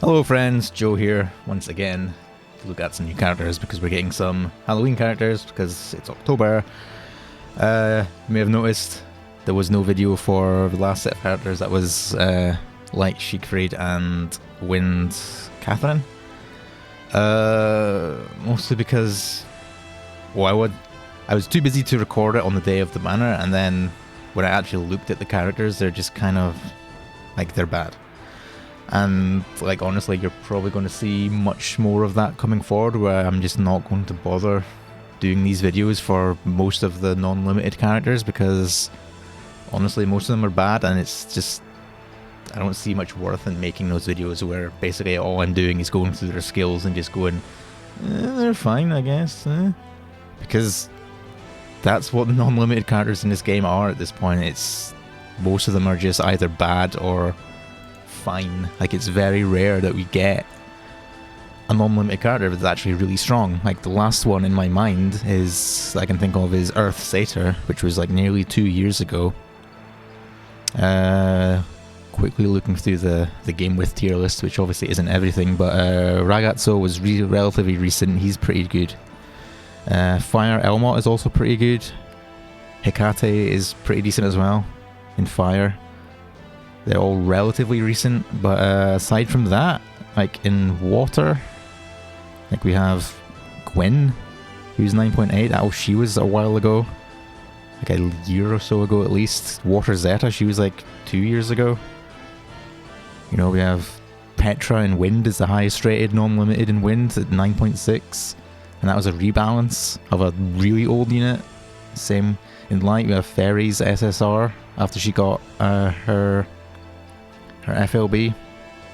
Hello friends, Joe here once again to look at some new characters because we're getting some Halloween characters because it's October. You may have noticed there was no video for the last set of characters. That was Light Siegfried and Wind Catherine. Mostly because, well, I was too busy to record it on the day of the banner, and then when I actually looked at the characters, they're just kind of like, they're bad. And like, honestly, you're probably going to see much more of that coming forward, where I'm just not going to bother doing these videos for most of the non-limited characters, because honestly most of them are bad, and it's just, I don't see much worth in making those videos where basically all I'm doing is going through their skills and just going, they're fine, I guess, because that's what the non-limited characters in this game are at this point. It's, most of them are just either bad or fine. Like, it's very rare that we get a non-limited character that's actually really strong. Like, the last one in my mind is, I can think of, is Earth Satyr, which was like nearly 2 years ago. Quickly looking through the game with tier list, which obviously isn't everything, but Ragazzo was relatively recent. He's pretty good. Fire Elmot is also pretty good. Hecate is pretty decent as well in fire. They're all relatively recent, but aside from that, like in water, like we have Gwen, who's 9.8. Oh, she was a while ago, like a year or so ago at least. Water Zeta, she was like 2 years ago. You know, we have Petra in Wind is the highest rated non-limited in Wind at 9.6, and that was a rebalance of a really old unit. Same in Light, we have Fairies SSR after she got her FLB.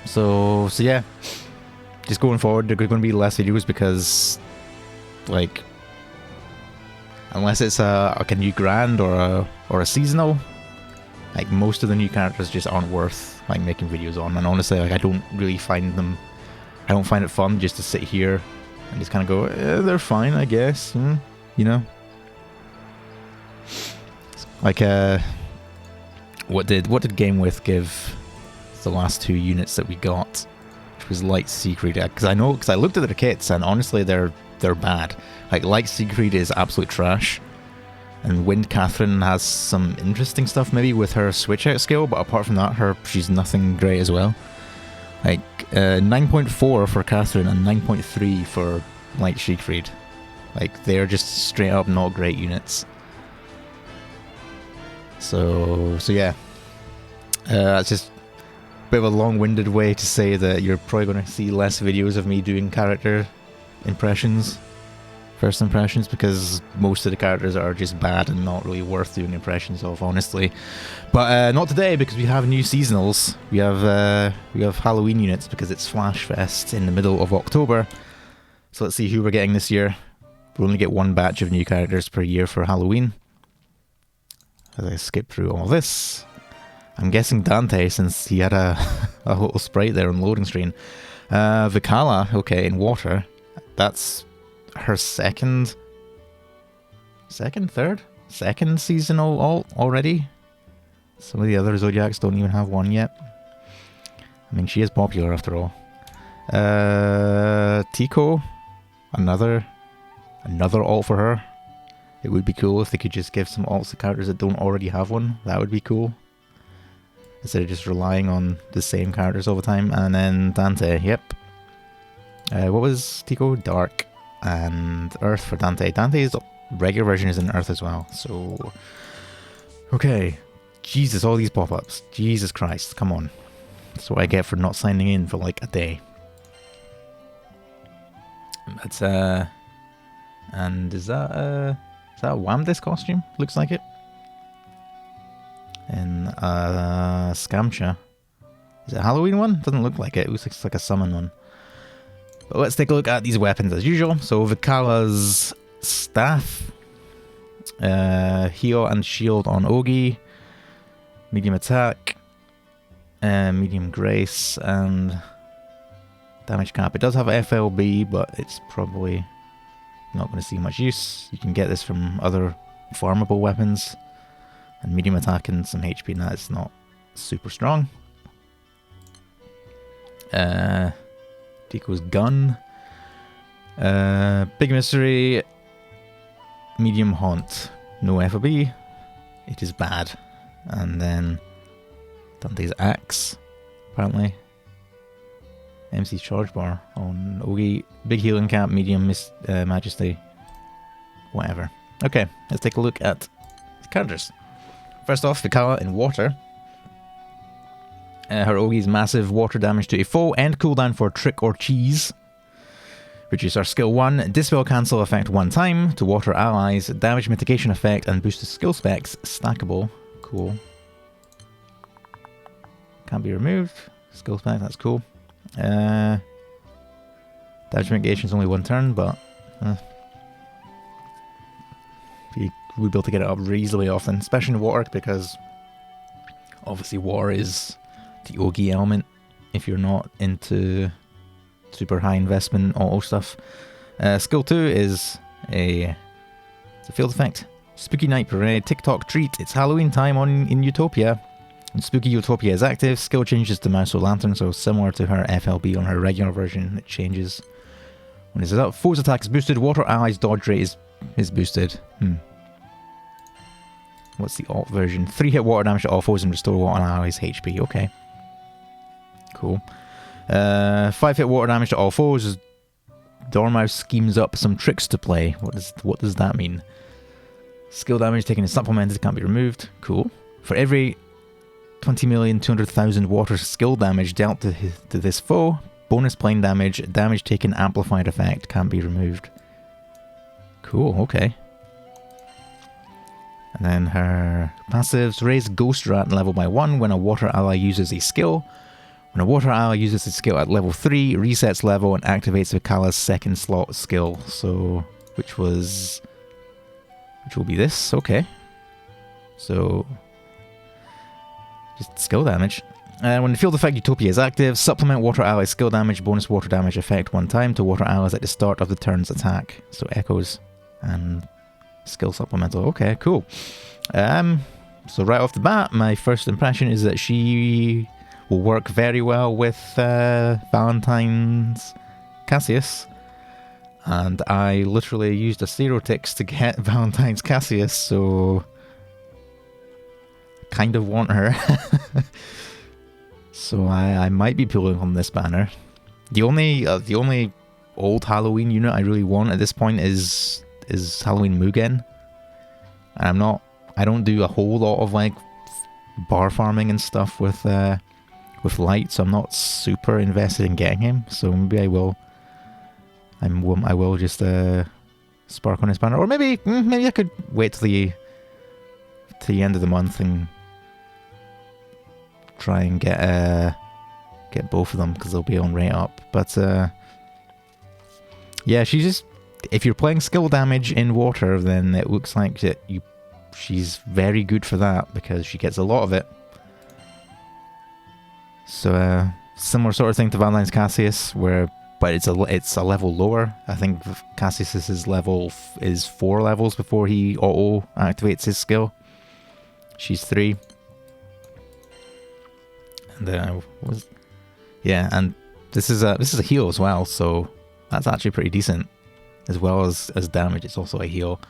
So yeah, just going forward, there are going to be less videos because, like, unless it's like a new grand or a seasonal, like, most of the new characters just aren't worth like making videos on. And honestly, like, I don't really find them, I don't find it fun just to sit here and just kind of go, they're fine, I guess, you know. Like, what did Game With give the last two units that we got, which was Light Siegfried? Because I looked at their kits, and honestly, they're bad. Like, Light Siegfried is absolute trash, and Wind Catherine has some interesting stuff maybe with her switch out skill, but apart from that, she's nothing great as well. Like 9.4 for Catherine and 9.3 for Light Siegfried. Like, they're just straight up not great units. So yeah, it's just a bit of a long-winded way to say that you're probably going to see less videos of me doing character impressions, first impressions, because most of the characters are just bad and not really worth doing impressions of, honestly. But not today, because we have new seasonals. We have Halloween units because it's Flash Fest in the middle of October. So let's see who we're getting this year. We only get one batch of new characters per year for Halloween. As I skip through all this, I'm guessing Dante, since he had a little sprite there on the loading screen. Vikala, okay, in water. That's her second seasonal alt already. Some of the other Zodiacs don't even have one yet. I mean, she is popular after all. Tikoh, another alt for her. It would be cool if they could just give some alts to characters that don't already have one. That would be cool, instead of just relying on the same characters all the time. And then Dante, yep. What was Tikoh? Dark and Earth for Dante. Dante's regular version is in Earth as well. So, okay. Jesus, all these pop-ups. Jesus Christ, come on. That's what I get for not signing in for like a day. That's, and is that a Wamdis costume? Looks like it. And Scamcha. Is it a Halloween one? Doesn't look like it. It looks like a summon one. But let's take a look at these weapons as usual. So Vikala's staff. Heal and shield on Ogi. Medium attack. Medium grace. And damage cap. It does have a FLB, but it's probably not going to see much use. You can get this from other farmable weapons. And medium attack and some HP, and that is not super strong. Tikoh's gun. Big mystery. Medium haunt. No FOB. It is bad. And then Dante's axe, apparently. MC's charge bar on Ogi. Big healing cap, medium majesty. Whatever. Okay, let's take a look at the characters. First off, Vikala in water. Her Ogi's massive water damage to a foe and cooldown for trick or cheese. Reduce our skill 1, dispel cancel effect 1 time to water allies, damage mitigation effect and boost the skill specs, stackable. Cool. Can't be removed. Skill spec, that's cool. Damage mitigation is only 1 turn, but you would be able to get it up reasonably often, especially in water, because obviously water is the Ogi element if you're not into super high investment auto stuff. Skill 2 is a field effect. Spooky Night Parade, TikTok treat. It's Halloween time in Utopia. When Spooky Utopia is active, skill changes to Mouse or Lantern, so similar to her FLB on her regular version, it changes. When this is up, foe's attack is boosted, water allies dodge rate is boosted. What's the alt version? 3 hit water damage to all foes and restore water allies HP. Okay. Cool. 5 hit water damage to all foes. Dormouse schemes up some tricks to play. What does that mean? Skill damage taken is supplemented, can't be removed. Cool. For every 20,200,000 water skill damage dealt to this foe, bonus plane damage, damage taken amplified effect can't be removed. Cool, okay. And then her passives, raise Ghost Rat level by 1 when a water ally uses a skill. When a water ally uses a skill at level 3, resets level and activates Vikala's second slot skill. So, which will be this, okay. So, just skill damage. When the field effect Utopia is active, supplement water ally skill damage, bonus water damage effect 1 time to water allies at the start of the turn's attack. So echoes and skill supplemental. Okay, cool. So right off the bat, my first impression is that she will work very well with Valentine's Cassius. And I literally used a 0 ticks to get Valentine's Cassius, so kind of want her. So I might be pulling on this banner. The only old Halloween unit I really want at this point is Halloween Mugen. And I don't do a whole lot of like bar farming and stuff with light, so I'm not super invested in getting him. So maybe I will just spark on his banner, or maybe I could wait till the end of the month and try and get both of them because they'll be on rate up. But yeah, she's just, if you're playing skill damage in water, then it looks like she's very good for that because she gets a lot of it. So similar sort of thing to Valentine's Cassius, but it's a level lower. I think Cassius's level is 4 levels before he auto activates his skill. She's 3. And and this is a heal as well, so that's actually pretty decent. As well as damage, it's also a heal.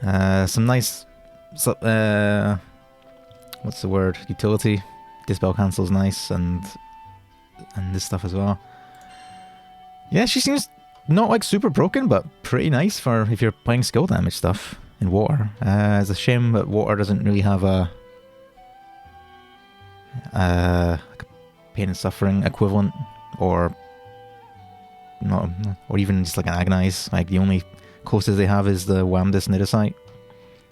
Some nice, what's the word? Utility. Dispel cancel's nice, and this stuff as well. Yeah, she seems not like super broken, but pretty nice for if you're playing skill damage stuff in water. It's a shame that water doesn't really have a pain and suffering equivalent, or not, or even just like an agonize. Like the only closest they have is the Wamdis Nidasite,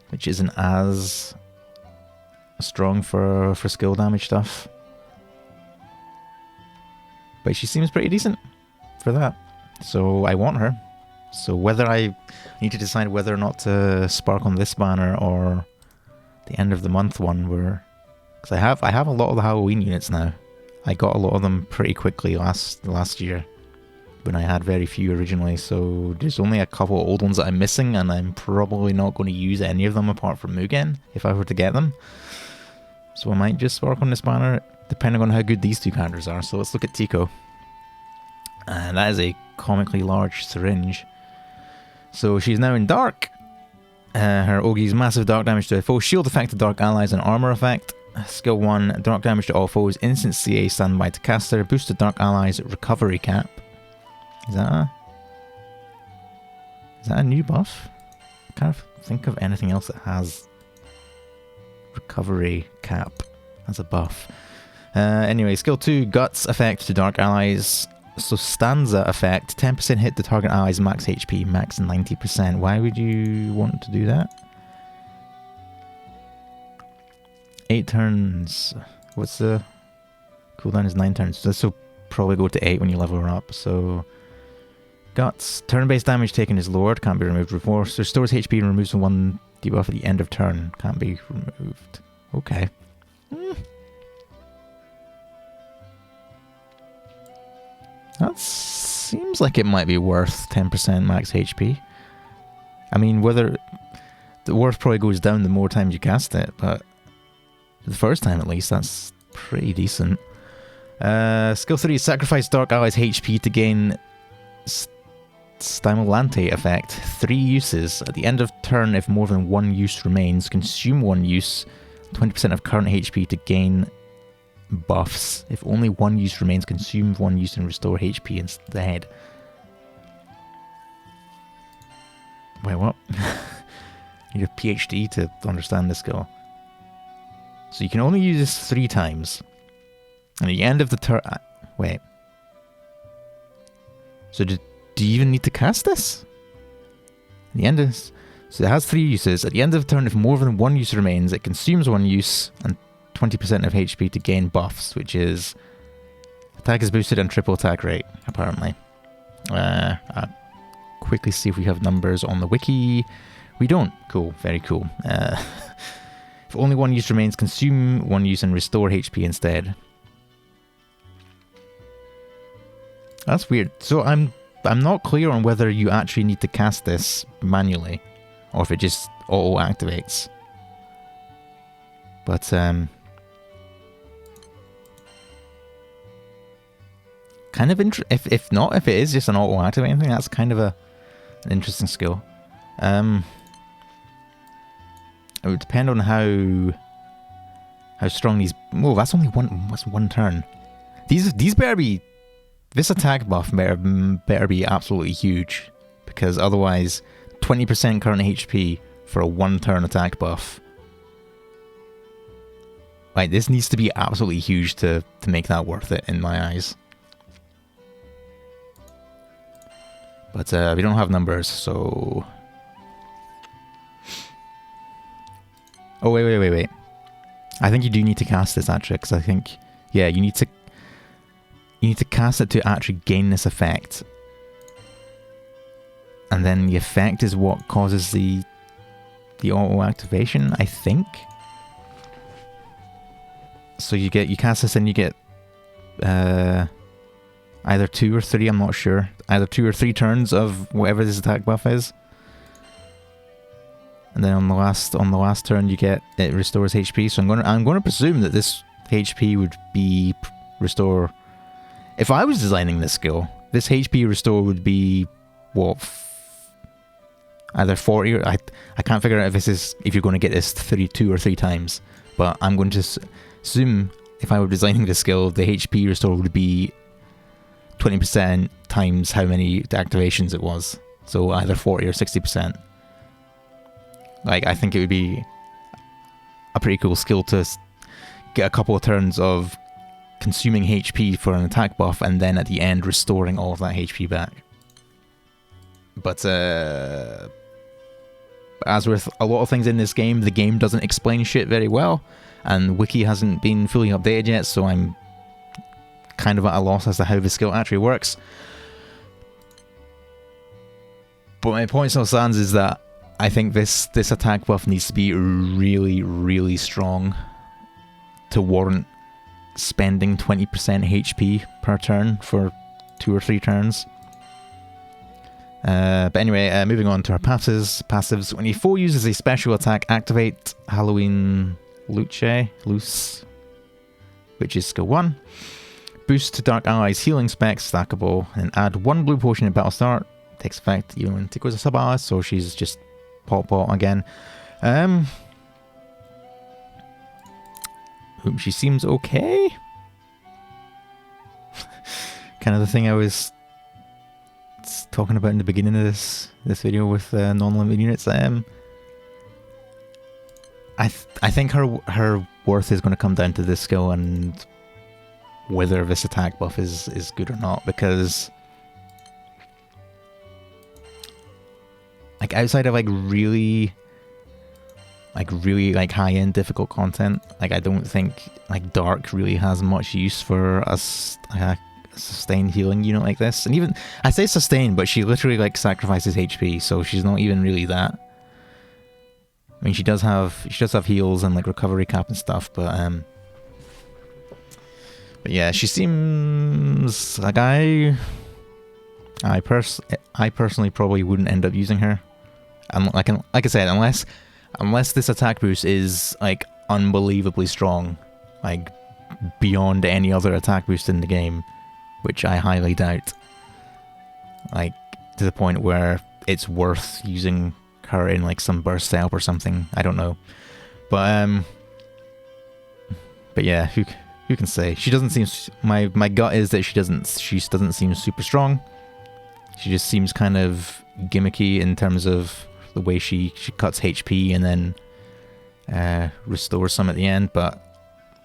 which isn't as strong for skill damage stuff. But she seems pretty decent for that, so I want her. So whether I need to decide whether or not to spark on this banner or the end of the month one, because I have a lot of the Halloween units now. I got a lot of them pretty quickly last year when I had very few originally, so there's only a couple of old ones that I'm missing, and I'm probably not going to use any of them apart from Mugen if I were to get them. So I might just spark on this banner. depending on how good these two characters are. So let's look at Tikoh. And that is a comically large syringe. So she's now in Dark. Her Ogi's massive dark damage to a foe, shield effect to dark allies, and armor effect. Skill 1, dark damage to all foes, instant CA standby to caster, boost to dark allies, recovery cap. Is that a new buff? I can't think of anything else that has recovery cap as a buff. Anyway, skill 2, guts effect to dark allies. So stanza effect, 10% hit the target allies max HP, max 90%. Why would you want to do that? 8 turns. What's the cooldown? Is 9 turns. This will probably go to 8 when you level her up. So guts. Turn-based damage taken is lowered, can't be removed. Restores HP and removes 1 debuff at the end of turn, can't be removed. Okay. That seems like it might be worth 10% max HP. I mean, whether the worth probably goes down the more times you cast it, but the first time at least, that's pretty decent. Skill 3, sacrifice dark allies HP to gain Stimulante effect. 3 uses. At the end of turn, if more than 1 use remains, consume 1 use, 20% of current HP to gain buffs. If only 1 use remains, consume 1 use and restore HP instead. Wait, what? You need a PhD to understand this skill. So you can only use this 3 times. And at the end of the turn... wait. So do you even need to cast this? At the end of... So it has 3 uses. At the end of the turn, if more than 1 use remains, it consumes 1 use and 20% of HP to gain buffs, which is... Attack is boosted and triple attack rate, apparently. I'll quickly see if we have numbers on the wiki. We don't. Cool. Very cool. If only 1 use remains, consume 1 use and restore HP instead. That's weird. So I'm not clear on whether you actually need to cast this manually, or if it just auto activates. But kind of if not, if it is just an auto activating thing, that's kind of an interesting skill. It would depend on how strong these... Oh, that's only one turn. These better be... This attack buff better be absolutely huge, because otherwise 20% current HP for a 1-turn attack buff. Like, this needs to be absolutely huge to make that worth it in my eyes. But we don't have numbers, so... Oh, wait. I think you do need to cast this, actually, because I think... Yeah, you need to cast it to actually gain this effect. And then the effect is what causes the auto activation, I think. So you cast this and you get either 2 or 3, I'm not sure. Either 2 or 3 turns of whatever this attack buff is. And then on the last turn you get it restores HP. So I'm going to presume that this HP would be restore. If I was designing this skill, this HP restore would be what? Either 40 or I can't figure out if you're going to get this 32 or 3 times. But I'm going to assume if I were designing this skill, the HP restore would be 20% times how many activations it was. So either 40 or 60%. Like, I think it would be a pretty cool skill to get a couple of turns of consuming HP for an attack buff and then at the end restoring all of that HP back. But as with a lot of things in this game, the game doesn't explain shit very well, and Wiki hasn't been fully updated yet, so I'm kind of at a loss as to how the skill actually works. But my point still stands is that I think this attack buff needs to be really, really strong to warrant spending 20% HP per turn for 2 or 3 turns. But anyway, moving on to our passives. When your foe uses a special attack, activate Halloween Luce. which is skill 1. Boost to Dark Allies healing specs, stackable, and add 1 blue potion at battle start. Takes effect even when Tikoh's a sub-ally, so she's just pot again. She seems okay. Kind of the thing I was talking about in the beginning of this video with non-limited units. I think her worth is going to come down to this skill and whether this attack buff is good or not, because like outside of like really high-end difficult content, like I don't think like Dark really has much use for a sustained healing unit like this. And even I say sustained, but she literally like sacrifices HP, so she's not even really that. I mean, she does have heals and like recovery cap and stuff, but yeah, she seems like I personally probably wouldn't end up using her. And like I said, unless this attack boost is like unbelievably strong, like beyond any other attack boost in the game, which I highly doubt. Like to the point where it's worth using her in like some burst setup or something. I don't know, but yeah, who can say? She doesn't seem. My gut is that she doesn't seem super strong. She just seems kind of gimmicky in terms of the way she cuts HP and then restores some at the end. But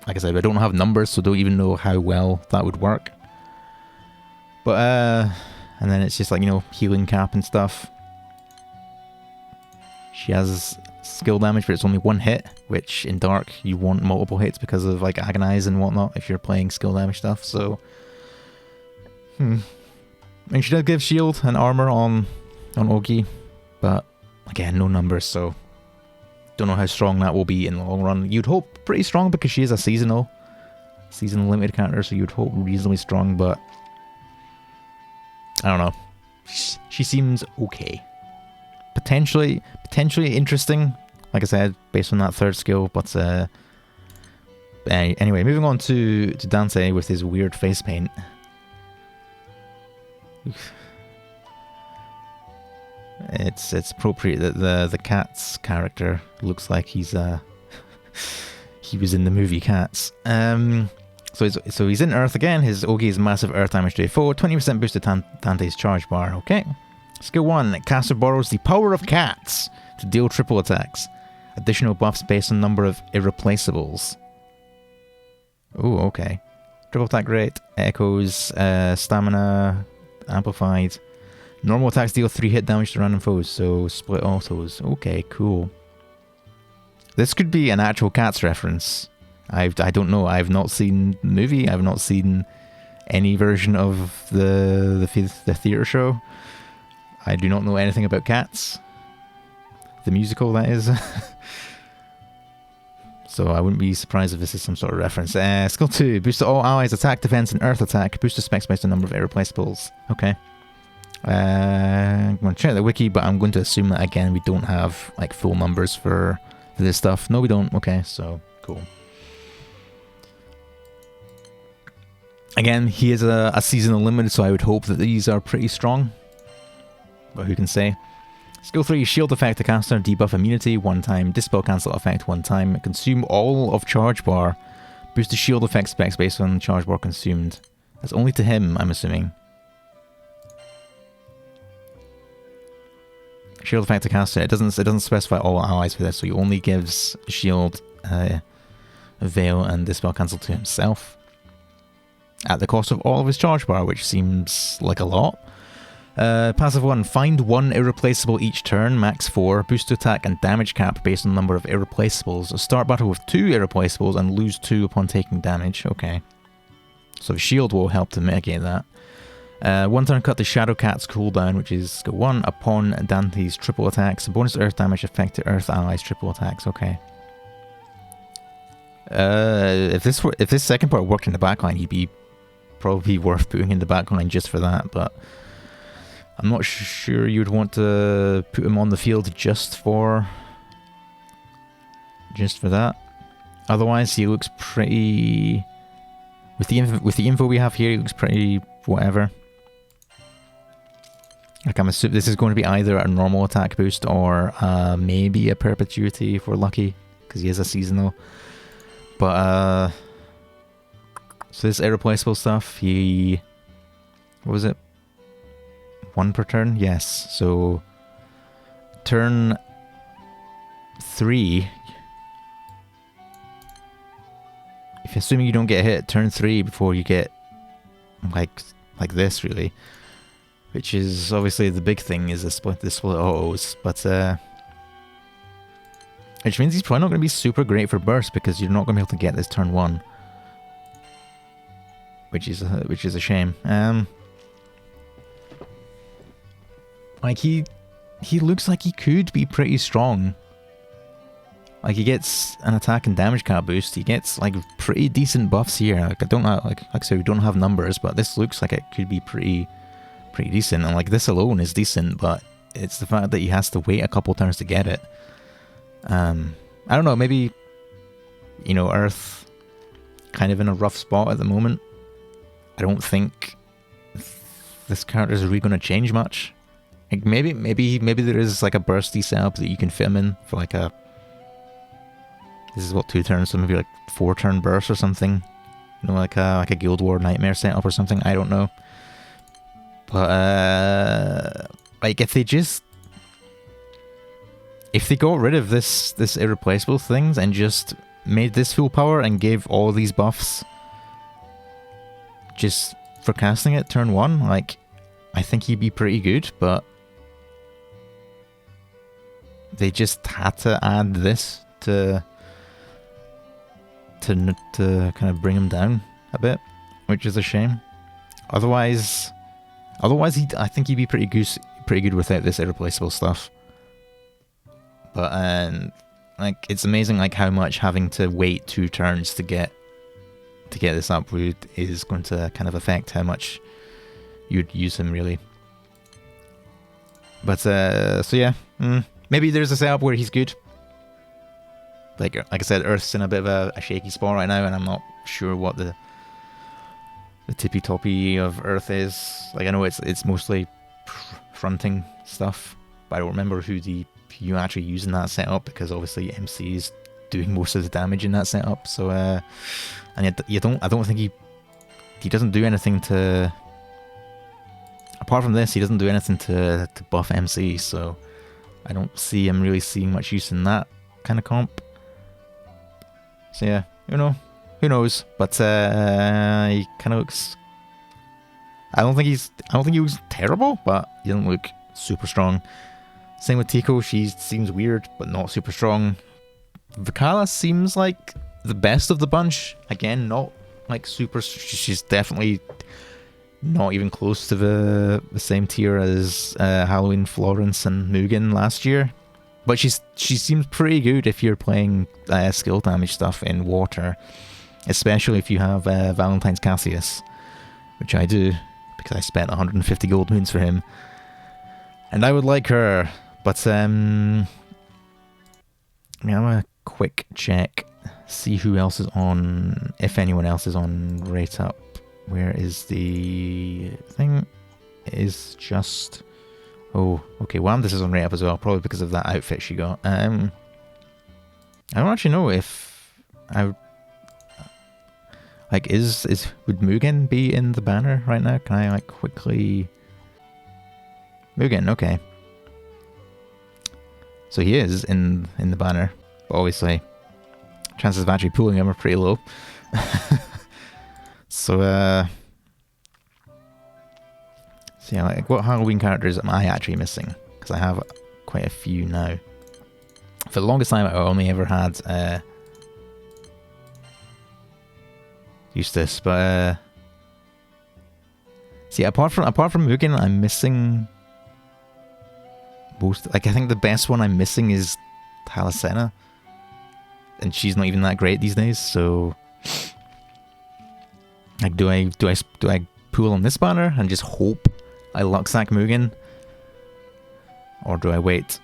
like I said, I don't have numbers, so don't even know how well that would work. But and then it's just like, you know, healing cap and stuff. She has skill damage, but it's only 1 hit, which in Dark you want multiple hits because of like Agonize and whatnot if you're playing skill damage stuff. So and she does give shield and armor on Ogi, but again, no numbers, so don't know how strong that will be in the long run. You'd hope pretty strong because she is a seasonal limited character, so you'd hope reasonably strong, but I don't know. She seems okay. Potentially interesting, like I said, based on that 3rd skill, but anyway, moving on to Dante with his weird face paint. It's appropriate that the Cats character looks like he was in the movie Cats. So he's in Earth again. His Ogi is massive Earth damage to a foe, 20% boost to Dante's charge bar. Okay. Skill 1, caster borrows the power of cats to deal triple attacks. Additional buffs based on number of irreplaceables. Oh, okay. Triple attack rate, echoes, stamina, amplified. Normal attacks deal 3 hit damage to random foes, so split autos. Okay, cool. This could be an actual Cats reference. I don't know. I've not seen the movie. I've not seen any version of the theatre show. I do not know anything about Cats. The musical, that is. So I wouldn't be surprised if this is some sort of reference. Skill 2. Boost to all allies attack, defense, and earth attack. Boost to specs based on number of irreplaceables. Okay. I'm going to check the wiki, but I'm going to assume that, again, we don't have like full numbers for this stuff. No, we don't. Okay, so cool. Again, he is a seasonal limited, so I would hope that these are pretty strong. But who can say? Skill 3, shield effect to caster, debuff immunity 1 time, dispel cancel effect 1 time, consume all of charge bar, boost the shield effect specs based on charge bar consumed. That's only to him, I'm assuming. Shield effect to caster, it doesn't specify all allies for this, so he only gives shield, veil, and dispel cancel to himself. At the cost of all of his charge bar, which seems like a lot. Passive 1, find 1 irreplaceable each turn, max 4, boost to attack and damage cap based on the number of irreplaceables. Start battle with 2 irreplaceables and lose 2 upon taking damage. Okay. So shield will help to mitigate that. 1 turn cut the Shadow Cat's cooldown, which is skill 1, upon Dante's triple attacks. Bonus earth damage effect to earth allies triple attacks. Okay. If this second part worked in the backline, he'd be probably worth putting in the backline just for that, but I'm not sure you'd want to put him on the field just for that. Otherwise, he looks pretty With the info we have here, it looks pretty whatever. Like I'm assuming this is going to be either a normal attack boost or maybe a perpetuity if we're lucky, because he is a seasonal. But so this irreplaceable stuff, what was it? 1 per turn? Yes. So turn 3. If assuming you don't get hit, turn 3 before you get like this really. Which is obviously the big thing, is the split autos, but which means he's probably not going to be super great for burst, because you're not going to be able to get this turn 1, which is a shame. Like he looks like he could be pretty strong. Like he gets an attack and damage cap boost. He gets like pretty decent buffs here. Like I don't know, like I said, we don't have numbers, but this looks like it could be pretty decent, and like this alone is decent, but it's the fact that he has to wait a couple turns to get it. I don't know, maybe, you know, Earth kind of in a rough spot at the moment. I don't think this character is really going to change much. Like maybe there is like a bursty setup that you can fit him in for like a, this is what, 2 turns, so maybe like 4 turn burst or something. You know, like a Guild War Nightmare setup or something. I don't know. But like if they got rid of this irreplaceable things and just made this full power and gave all these buffs just for casting it turn 1, like I think he'd be pretty good, but they just had to add this to kind of bring him down a bit, which is a shame. Otherwise, I think he'd be pretty good without this irreplaceable stuff. But like it's amazing like how much having to wait 2 turns to get this upgrade is going to kind of affect how much you'd use him really. But so yeah, maybe there's a setup where he's good. Like I said, Earth's in a bit of a shaky spot right now, and I'm not sure what the tippy toppy of Earth is. Like I know it's mostly fronting stuff, but I don't remember who you actually use in that setup, because obviously MC is doing most of the damage in that setup. So and I don't think he doesn't do anything to, apart from this, he doesn't do anything to buff MC. So I don't see him really seeing much use in that kind of comp. So yeah, you know. Who knows? But he kind of looks. I don't think he looks terrible, but he doesn't look super strong. Same with Tikoh. She seems weird, but not super strong. Vikala seems like the best of the bunch. Again, not like super. She's definitely not even close to the same tier as Halloween Florence and Mugen last year. But she seems pretty good if you're playing skill damage stuff in water. Especially if you have Valentine's Cassius, which I do, because I spent 150 gold moons for him. And I would like her, but I'm a quick check, see who else is on, if anyone else is on rate up. Where is the thing? It is just, oh, okay, Wandis is on rate up as well, probably because of that outfit she got. I don't actually know if I... Like, would Mugen be in the banner right now? Can I, like, quickly... Mugen, okay. So he is in the banner. But obviously, chances of actually pulling him are pretty low. So yeah, like, what Halloween characters am I actually missing? Because I have quite a few now. For the longest time, I only ever had... Eustace, but see, apart from Mugen, I'm missing most. Like, I think the best one I'm missing is Halicena, and she's not even that great these days. So, like, do I pull on this banner and just hope I lucksack Mugen, or do I wait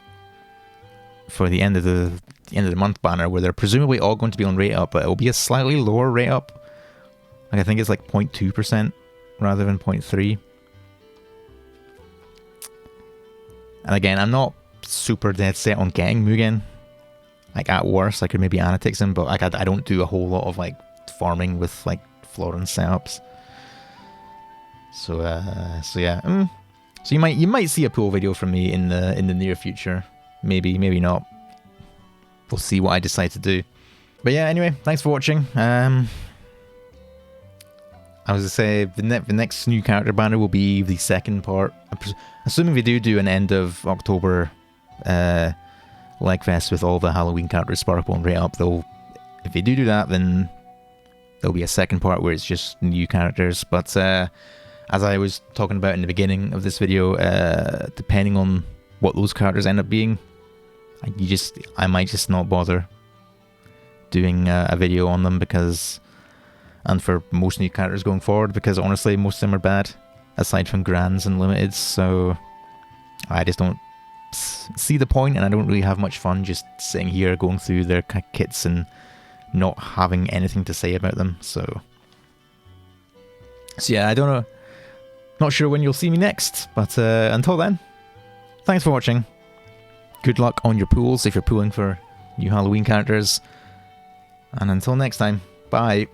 for the end of the month banner where they're presumably all going to be on rate up, but it'll be a slightly lower rate up? Like I think it's like 0.2% rather than 0.3. And again, I'm not super dead set on getting Mugen. Like at worst, I could maybe annotate him, but like I don't do a whole lot of like farming with like Florence setups. So yeah. So you might see a pool video from me in the near future. Maybe not. We'll see what I decide to do. But yeah, anyway, thanks for watching. I was to say the next new character banner will be the second part. Assuming we do an end of October Legfest with all the Halloween characters sparkle and rate up, though. If they do that, then there'll be a second part where it's just new characters. But as I was talking about in the beginning of this video, depending on what those characters end up being, I might just not bother doing a video on them, because, and for most new characters going forward, because honestly most of them are bad, aside from Grands and Limiteds, so I just don't see the point, and I don't really have much fun just sitting here going through their kits and not having anything to say about them. So yeah, I don't know, not sure when you'll see me next, but until then, thanks for watching. Good luck on your pools if you're pooling for new Halloween characters. And until next time, bye.